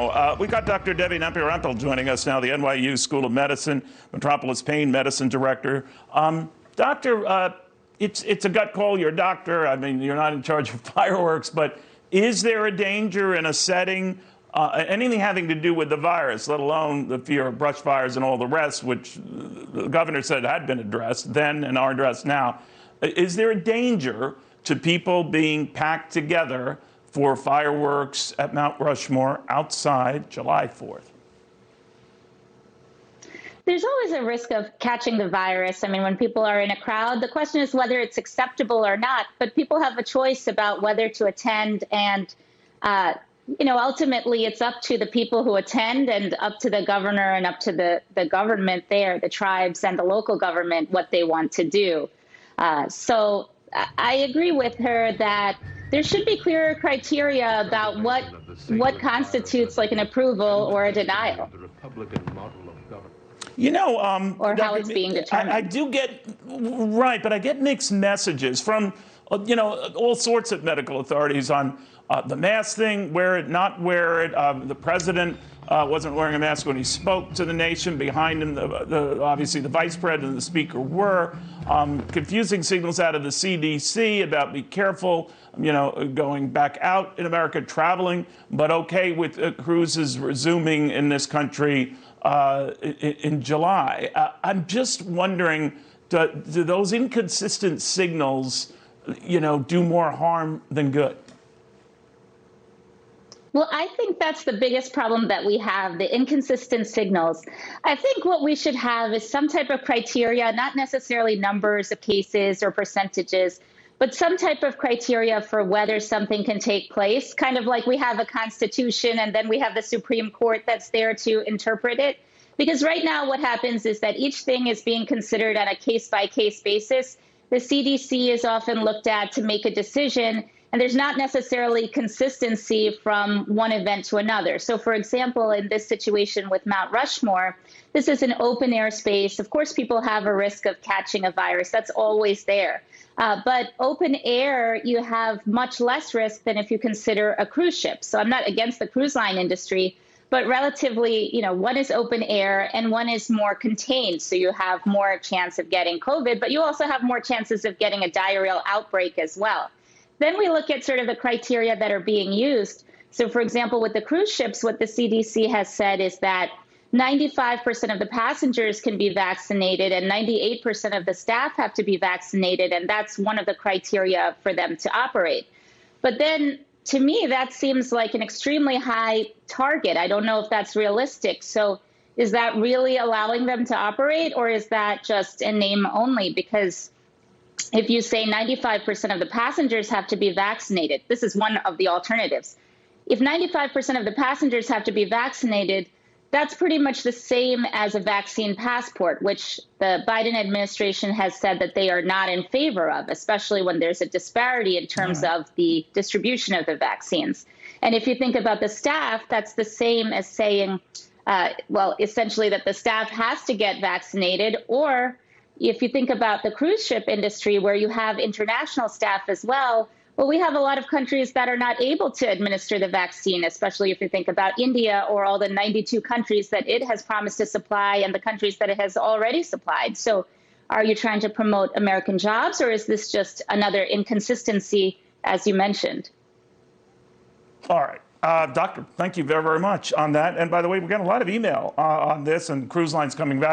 now. We got Dr. Devi Nampiaparampil joining us now, the NYU School of Medicine, Metropolis Pain Medicine Director. Doctor, it's a gut call. You're a doctor. I mean, you're not in charge of fireworks, but is there a danger in a setting, anything having to do with the virus, let alone the fear of brush fires and all the rest, which the governor said had been addressed then and are addressed now? Is there a danger to people being packed together for fireworks at Mount Rushmore outside July 4th? There's always a risk of catching the virus. I mean, when people are in a crowd, the question is whether it's acceptable or not, but people have a choice about whether to attend. And, ultimately it's up to the people who attend and up to the governor and up to the government there, the tribes and the local government, what they want to do. So I agree with her that there should be clearer criteria about what constitutes like an approval or a denial. Or how it's being determined. I do get, right, but I get mixed messages from, all sorts of medical authorities on the mask thing, wear it, not wear it. The president wasn't wearing a mask when he spoke to the nation. Behind him, obviously the vice president and the speaker were. Confusing signals out of the CDC about be careful, going back out in America, traveling, but okay with cruises resuming in this country in July. I'm just wondering, do those inconsistent signals, do more harm than good? Well, I think that's the biggest problem that we have, the inconsistent signals. I think what we should have is some type of criteria, not necessarily numbers of cases or percentages, but some type of criteria for whether something can take place, kind of like we have a constitution and then we have the Supreme Court that's there to interpret it. Because right now what happens is that each thing is being considered on a case-by-case basis. The CDC is often looked at to make a decision, and there's not necessarily consistency from one event to another. So, for example, in this situation with Mount Rushmore, this is an open air space. Of course, people have a risk of catching a virus. That's always there. But open air, you have much less risk than if you consider a cruise ship. So I'm not against the cruise line industry, but relatively, one is open air and one is more contained. So you have more chance of getting COVID, but you also have more chances of getting a diarrheal outbreak as well. Then we look at sort of the criteria that are being used. So, for example, with the cruise ships, what the CDC has said is that 95% of the passengers can be vaccinated and 98% of the staff have to be vaccinated. And that's one of the criteria for them to operate. But then to me, that seems like an extremely high target. I don't know if that's realistic. So is that really allowing them to operate, or is that just in name only? Because if you say 95% of the passengers have to be vaccinated, this is one of the alternatives. If 95% of the passengers have to be vaccinated, that's pretty much the same as a vaccine passport, which the Biden administration has said that they are not in favor of, especially when there's a disparity in terms of the distribution of the vaccines. And if you think about the staff, that's the same as saying, essentially that the staff has to get vaccinated. Or if you think about the cruise ship industry, where you have international staff as well, we have a lot of countries that are not able to administer the vaccine, especially if you think about India or all the 92 countries that it has promised to supply and the countries that it has already supplied. So are you trying to promote American jobs, or is this just another inconsistency, as you mentioned? All right. Doctor, thank you very, very much on that. And by the way, we got a lot of email on this, and cruise lines coming back.